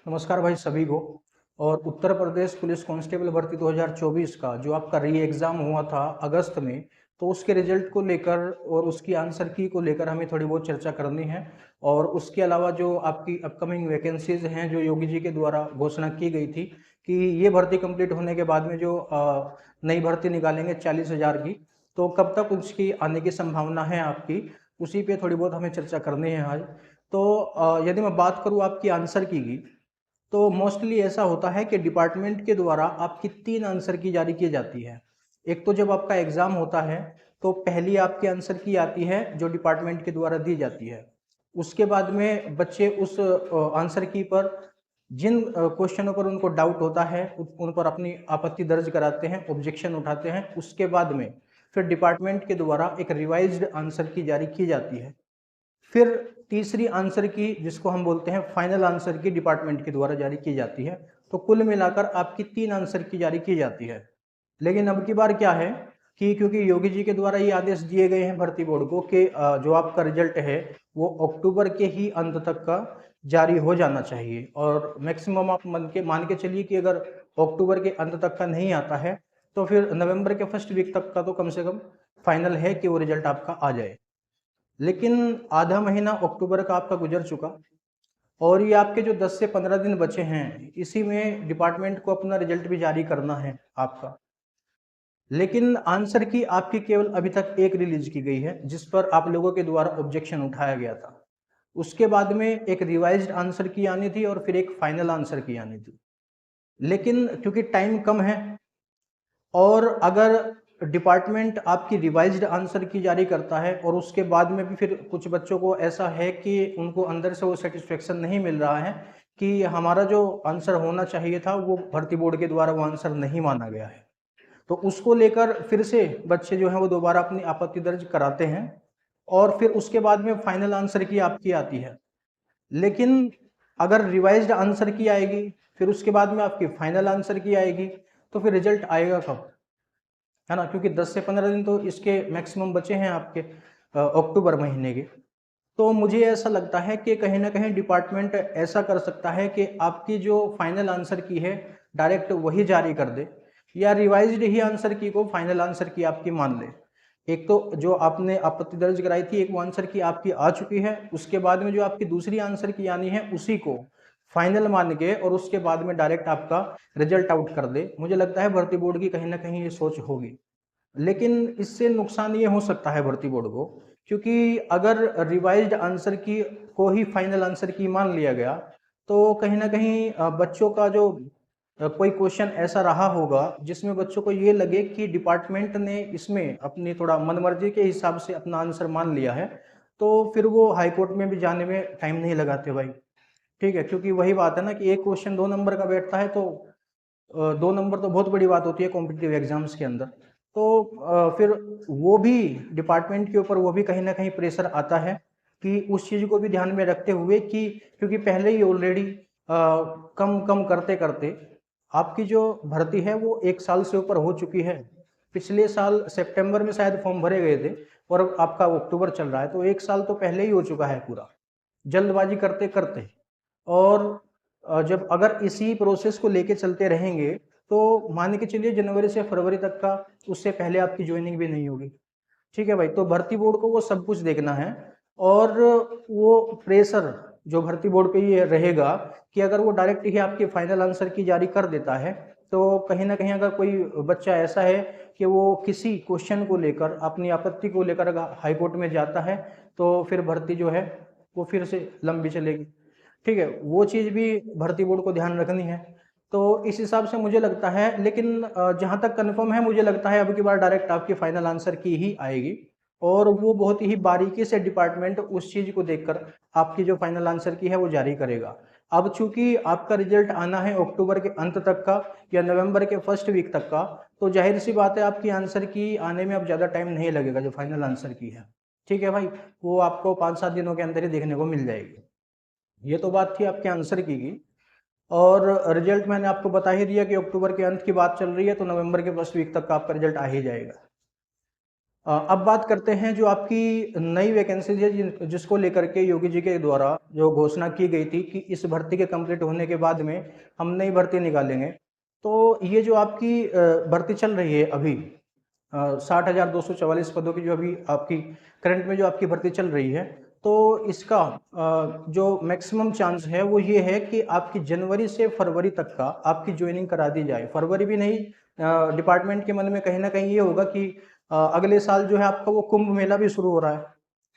नमस्कार भाई सभी को। और उत्तर प्रदेश पुलिस कांस्टेबल भर्ती 2024 का जो आपका री एग्ज़ाम हुआ था अगस्त में, तो उसके रिजल्ट को लेकर और उसकी आंसर की को लेकर हमें थोड़ी बहुत चर्चा करनी है। और उसके अलावा जो आपकी अपकमिंग वैकेंसीज हैं जो योगी जी के द्वारा घोषणा की गई थी कि ये भर्ती कंप्लीट होने के बाद में जो नई भर्ती निकालेंगे 40,000 की, तो कब तक उसकी आने की संभावना है आपकी, उसी पे थोड़ी बहुत हमें चर्चा करनी है आज। तो यदि मैं बात करूँ आपकी आंसर की तो मोस्टली ऐसा होता है कि डिपार्टमेंट के द्वारा आपकी 3 आंसर की जारी की जाती है। एक तो जब आपका एग्जाम होता है तो पहली आपकी आंसर की आती है जो डिपार्टमेंट के द्वारा दी जाती है। उसके बाद में बच्चे उस आंसर की पर जिन क्वेश्चनों पर उनको डाउट होता है उन पर अपनी आपत्ति दर्ज कराते हैं, ऑब्जेक्शन उठाते हैं। उसके बाद में फिर डिपार्टमेंट के द्वारा एक रिवाइज्ड आंसर की जारी की जाती है। फिर तीसरी आंसर की जिसको हम बोलते हैं फाइनल आंसर की डिपार्टमेंट के द्वारा जारी की जाती है। तो कुल मिलाकर आपकी 3 आंसर की जारी की जाती है। लेकिन अब की बार क्या है कि क्योंकि योगी जी के द्वारा ये आदेश दिए गए हैं भर्ती बोर्ड को कि जो आपका रिजल्ट है वो अक्टूबर के ही अंत तक का जारी हो जाना चाहिए। और मैक्सिमम आप मान के चलिए कि अगर अक्टूबर के अंत तक का नहीं आता है तो फिर नवंबर के फर्स्ट वीक तक का तो कम से कम फाइनल है कि वो रिजल्ट आपका आ जाए। लेकिन आधा महीना अक्टूबर का आपका गुजर चुका और ये आपके जो 10 से 15 दिन बचे हैं, इसी में डिपार्टमेंट को अपना रिजल्ट भी जारी करना है आपका। लेकिन आंसर की आपकी केवल अभी तक एक रिलीज की गई है जिस पर आप लोगों के द्वारा ऑब्जेक्शन उठाया गया था। उसके बाद में एक रिवाइज्ड आंसर की आनी थी और फिर एक फाइनल आंसर की आनी थी। लेकिन क्योंकि टाइम कम है और अगर डिपार्टमेंट आपकी रिवाइज्ड आंसर की जारी करता है और उसके बाद में भी फिर कुछ बच्चों को ऐसा है कि उनको अंदर से वो सेटिस्फेक्शन नहीं मिल रहा है कि हमारा जो आंसर होना चाहिए था वो भर्ती बोर्ड के द्वारा वो आंसर नहीं माना गया है, तो उसको लेकर फिर से बच्चे जो हैं वो दोबारा अपनी आपत्ति दर्ज कराते हैं और फिर उसके बाद में फाइनल आंसर की आपकी आती है। लेकिन अगर रिवाइज्ड आंसर की आएगी फिर उसके बाद में आपकी फाइनल आंसर की आएगी, तो फिर रिजल्ट आएगा कब, है ना? क्योंकि 10 से 15 दिन तो इसके मैक्सिमम बचे हैं आपके अक्टूबर महीने के। तो मुझे ऐसा लगता है कि कहीं ना कहीं डिपार्टमेंट ऐसा कर सकता है कि आपकी जो फाइनल आंसर की है डायरेक्ट वही जारी कर दे, या रिवाइज्ड ही आंसर की को फाइनल आंसर की आपकी मान ले। एक तो जो आपने आपत्ति दर्ज कराई थी एक वो आंसर की आपकी आ चुकी है, उसके बाद में जो आपकी दूसरी आंसर की आनी है उसी को फाइनल मान के और उसके बाद में डायरेक्ट आपका रिजल्ट आउट कर दे। मुझे लगता है भर्ती बोर्ड की कहीं ना कहीं ये सोच होगी। लेकिन इससे नुकसान ये हो सकता है भर्ती बोर्ड को, क्योंकि अगर रिवाइज्ड आंसर की को ही फाइनल आंसर की मान लिया गया तो कहीं ना कहीं बच्चों का जो कोई क्वेश्चन ऐसा रहा होगा जिसमें बच्चों को ये लगे कि डिपार्टमेंट ने इसमें अपनी थोड़ा मनमर्जी के हिसाब से अपना आंसर मान लिया है, तो फिर वो हाई कोर्ट में भी जाने में टाइम नहीं लगाते भाई। ठीक है, क्योंकि वही बात है ना कि एक क्वेश्चन 2 नंबर का बैठता है तो 2 नंबर तो बहुत बड़ी बात होती है कॉम्पिटिटिव एग्जाम्स के अंदर। तो फिर वो भी डिपार्टमेंट के ऊपर वो भी कहीं ना कहीं प्रेशर आता है कि उस चीज़ को भी ध्यान में रखते हुए कि क्योंकि पहले ही ऑलरेडी कम कम करते करते आपकी जो भर्ती है वो 1 साल से ऊपर हो चुकी है। पिछले साल सितंबर में शायद फॉर्म भरे गए थे और अब आपका अक्टूबर चल रहा है, तो 1 साल तो पहले ही हो चुका है पूरा, जल्दबाजी करते करते। और जब अगर इसी प्रोसेस को लेके चलते रहेंगे तो मान के चलिए जनवरी से फरवरी तक का उससे पहले आपकी ज्वाइनिंग भी नहीं होगी। ठीक है भाई, तो भर्ती बोर्ड को वो सब कुछ देखना है। और वो प्रेशर जो भर्ती बोर्ड पे ये रहेगा कि अगर वो डायरेक्ट ही आपके फाइनल आंसर की जारी कर देता है तो कहीं ना कहीं अगर कोई बच्चा ऐसा है कि वो किसी क्वेश्चन को लेकर अपनी आपत्ति को लेकर अगर हाई कोर्ट में जाता है तो फिर भर्ती जो है वो फिर से लंबी चलेगी। ठीक है, वो चीज़ भी भर्ती बोर्ड को ध्यान रखनी है। तो इस हिसाब से मुझे लगता है, लेकिन जहाँ तक कंफर्म है मुझे लगता है अब की बार डायरेक्ट आपकी फाइनल आंसर की ही आएगी और वो बहुत ही बारीकी से डिपार्टमेंट उस चीज़ को देखकर आपकी जो फाइनल आंसर की है वो जारी करेगा। अब चूंकि आपका रिजल्ट आना है अक्टूबर के अंत तक का या नवंबर के फर्स्ट वीक तक का, तो जाहिर सी बात है आपकी आंसर की आने में अब ज़्यादा टाइम नहीं लगेगा जो फाइनल आंसर की है। ठीक है भाई, वो आपको 5-7 दिनों के अंदर ही देखने को मिल जाएगी। ये तो बात थी आपके आंसर की। और रिजल्ट मैंने आपको बता ही दिया कि अक्टूबर के अंत की बात चल रही है तो नवंबर के फर्स्ट वीक तक का आपका रिजल्ट आ ही जाएगा। अब बात करते हैं जो आपकी नई वैकेंसीज है जिसको लेकर के योगी जी के द्वारा जो घोषणा की गई थी कि इस भर्ती के कंप्लीट होने के बाद में हम नई भर्ती निकालेंगे। तो ये जो आपकी भर्ती चल रही है अभी 60,244 पदों की जो अभी आपकी करंट में जो आपकी भर्ती चल रही है, तो इसका जो मैक्सिमम चांस है वो ये है कि आपकी जनवरी से फरवरी तक का आपकी ज्वाइनिंग करा दी जाए। फरवरी भी नहीं, डिपार्टमेंट के मन में कहीं ना कहीं ये होगा कि अगले साल जो है आपका वो कुंभ मेला भी शुरू हो रहा है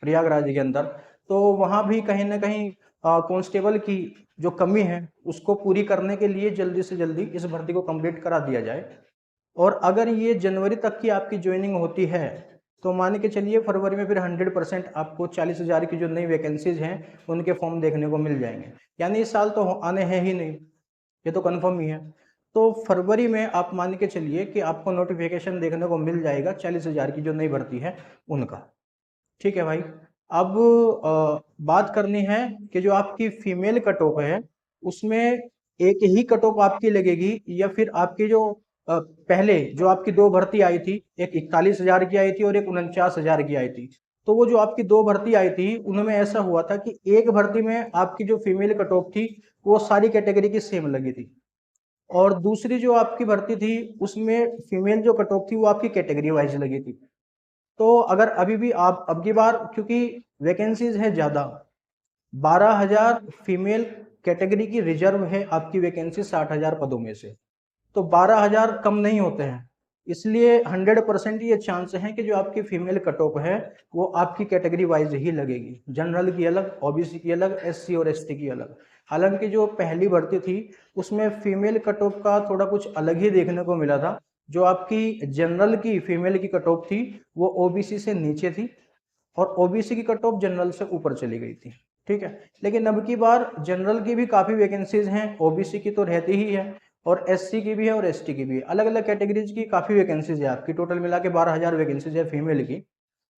प्रयागराज के अंदर, तो वहाँ भी कहीं ना कहीं कांस्टेबल की जो कमी है उसको पूरी करने के लिए जल्दी से जल्दी इस भर्ती को कंप्लीट करा दिया जाए। और अगर ये जनवरी तक की आपकी ज्वाइनिंग होती है तो मान के चलिए फरवरी में फिर 100% आपको 40,000 की जो नई वैकेंसीज हैं उनके फॉर्म देखने को मिल जाएंगे। यानी इस साल तो आने हैं ही नहीं, ये तो कंफर्म ही है। तो फरवरी में आप मान के चलिए कि आपको नोटिफिकेशन देखने को मिल जाएगा 40,000 की जो नई भर्ती है उनका। ठीक है भाई। अब बात करनी है कि जो आपकी फीमेल कट ऑफ है उसमें एक ही कट ऑफ आपकी लगेगी या फिर आपकी जो पहले जो आपकी दो भर्ती आई थी, एक 41,000 की आई थी और एक 49,000 की आई थी। तो वो जो आपकी दो भर्ती आई थी उनमें ऐसा हुआ था कि एक भर्ती में आपकी जो फीमेल कट ऑफ थी वो सारी कैटेगरी की सेम लगी थी, और दूसरी जो आपकी भर्ती थी उसमें फीमेल जो कट ऑफ थी वो आपकी कैटेगरी वाइज लगी थी। तो अगर अभी भी आप अब की बार क्योंकि वैकेंसीज है ज़्यादा, 12,000 फीमेल कैटेगरी की रिजर्व है आपकी वैकेंसी 60,000 पदों में से, तो 12,000 कम नहीं होते हैं। इसलिए 100% ये चांस है कि जो आपकी फीमेल कट ऑफ है वो आपकी कैटेगरी वाइज ही लगेगी, जनरल की अलग, ओबीसी की अलग, एससी और एसटी की अलग। हालांकि जो पहली भर्ती थी उसमें फीमेल कट ऑफ का थोड़ा कुछ अलग ही देखने को मिला था। जो आपकी जनरल की फीमेल की कट ऑफ थी वो ओबीसी से नीचे थी और ओबीसी की कट ऑफ जनरल से ऊपर चली गई थी। ठीक है, लेकिन अब की बार जनरल की भी काफी वैकेंसीज हैं, ओबीसी की तो रहती ही है और एससी की भी है और एसटी की भी है। अलग अलग कैटेगरीज की काफी वैकेंसीज है आपकी, टोटल मिला के 12,000 वैकेंसीज है फीमेल की।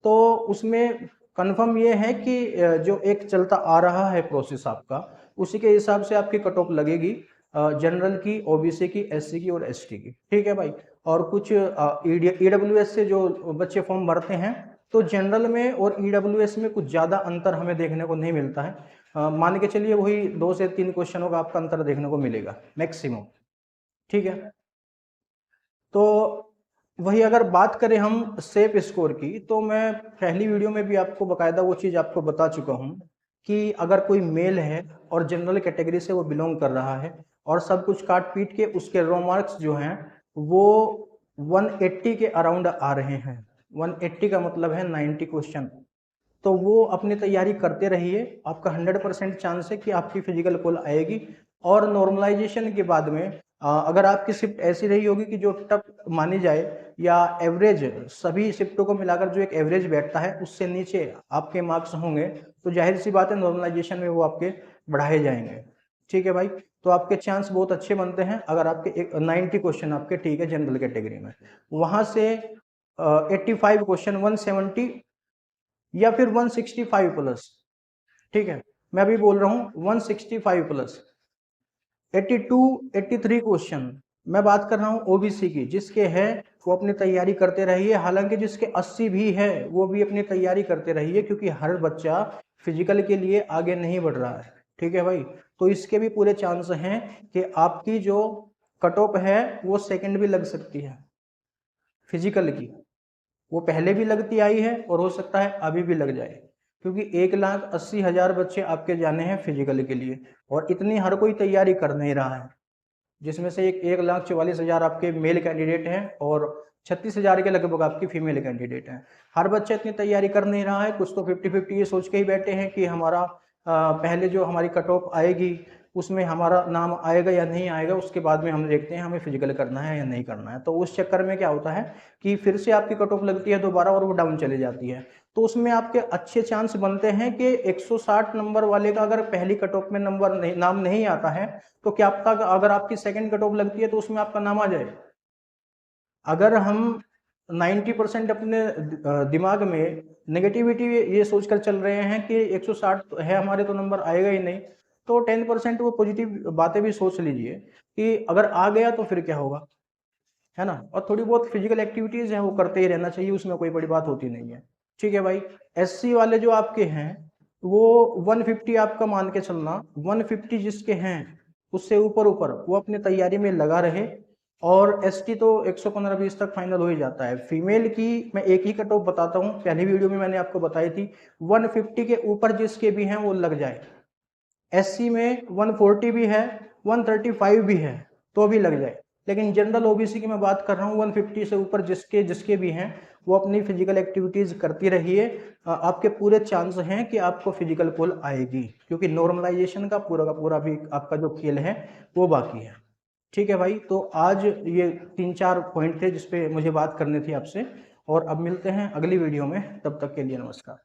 तो उसमें कंफर्म ये है कि जो एक चलता आ रहा है प्रोसेस आपका, उसी के हिसाब से आपकी कट ऑफ लगेगी जनरल की, ओबीसी की, एससी की और एसटी की। ठीक है भाई। और कुछ ईडब्ल्यूएस से जो बच्चे फॉर्म भरते हैं तो जनरल में और ईडब्ल्यूएस में कुछ ज़्यादा अंतर हमें देखने को नहीं मिलता है। मान के चलिए वही 2 से 3 क्वेश्चनों का आपका अंतर देखने को मिलेगा मैक्सिमम। ठीक है। तो वही अगर बात करें हम सेफ स्कोर की, तो मैं पहली वीडियो में भी आपको बकायदा वो चीज़ आपको बता चुका हूँ कि अगर कोई मेल है और जनरल कैटेगरी से वो बिलोंग कर रहा है और सब कुछ काट पीट के उसके रो मार्क्स जो हैं वो 180 के अराउंड आ रहे हैं, 180 का मतलब है 90 क्वेश्चन, तो वो अपनी तैयारी करते रहिए। आपका 100% चांस है कि आपकी फिजिकल कॉल आएगी। और नॉर्मलाइजेशन के बाद में अगर आपकी शिफ्ट ऐसी रही होगी कि जो टफ मानी जाए या एवरेज, सभी शिफ्टों को मिलाकर जो एक एवरेज बैठता है उससे नीचे आपके मार्क्स होंगे, तो जाहिर सी बात है नॉर्मलाइजेशन में वो आपके बढ़ाए जाएंगे। ठीक है भाई। तो आपके चांस बहुत अच्छे बनते हैं अगर आपके 90 क्वेश्चन आपके ठीक है जनरल कैटेगरी में, वहां से 85 क्वेश्चन, 170 या फिर 165 प्लस। ठीक है, मैं अभी बोल रहा हूं 165 प्लस, 82 83 क्वेश्चन मैं बात कर रहा हूं ओबीसी की, जिसके है वो अपनी तैयारी करते रहिए। हालांकि जिसके 80 भी है वो भी अपनी तैयारी करते रहिए, क्योंकि हर बच्चा फिजिकल के लिए आगे नहीं बढ़ रहा है। ठीक है भाई। तो इसके भी पूरे चांस हैं कि आपकी जो कट ऑफ है वो सेकंड भी लग सकती है फिजिकल की, वो पहले भी लगती आई है और हो सकता है अभी भी लग जाए, क्योंकि 1,80,000 बच्चे आपके जाने हैं फिजिकल के लिए और इतनी हर कोई तैयारी कर नहीं रहा है, जिसमें से 1,44,000 आपके मेल कैंडिडेट हैं और 36,000 के लगभग आपकी फीमेल कैंडिडेट हैं। हर बच्चा इतनी तैयारी कर नहीं रहा है, कुछ तो 50-50 ये सोच के ही बैठे हैं कि हमारा पहले जो हमारी कट ऑफ आएगी उसमें हमारा नाम आएगा या नहीं आएगा, उसके बाद में हम देखते हैं हमें फिजिकल करना है या नहीं करना है। तो उस चक्कर में क्या होता है कि फिर से आपकी कट ऑफ लगती है दोबारा और वो डाउन चली जाती है। तो उसमें आपके अच्छे चांस बनते हैं कि 160 नंबर वाले का अगर पहली कट ऑफ में नंबर नहीं, नाम नहीं आता है, तो क्या पता अगर आपकी सेकंड कट ऑफ लगती है तो उसमें आपका नाम आ जाए। अगर हम 90% अपने दिमाग में नेगेटिविटी ये सोचकर चल रहे हैं कि 160 है हमारे तो नंबर आएगा ही नहीं, तो 10% वो पॉजिटिव बातें भी सोच लीजिए कि अगर आ गया तो फिर क्या होगा, है ना। और थोड़ी बहुत फिजिकल एक्टिविटीज है वो करते ही रहना चाहिए, उसमें कोई बड़ी बात होती नहीं है। ठीक है भाई। एससी वाले जो आपके हैं वो 150 आपका मान के चलना, 150 जिसके हैं उससे ऊपर ऊपर वो अपनी तैयारी में लगा रहे। और एसटी तो 115-20 तक फाइनल हो ही जाता है। फीमेल की मैं एक ही कट ऑफ बताता हूँ, पहली वीडियो में मैंने आपको बताई थी, 150 के ऊपर जिसके भी हैं वो लग जाए। एससी में 140 भी है, 135 भी है तो भी लग जाए। लेकिन जनरल ओबीसी की मैं बात कर रहा हूँ, 150 से ऊपर जिसके जिसके भी हैं वो अपनी फिजिकल एक्टिविटीज करती रहिए। आपके पूरे चांस हैं कि आपको फिजिकल पोल आएगी, क्योंकि नॉर्मलाइजेशन का पूरा भी आपका जो खेल है वो बाकी है। ठीक है भाई। तो आज ये 3-4 पॉइंट थे जिसपे मुझे बात करनी थी आपसे, और अब मिलते हैं अगली वीडियो में, तब तक के लिए नमस्कार।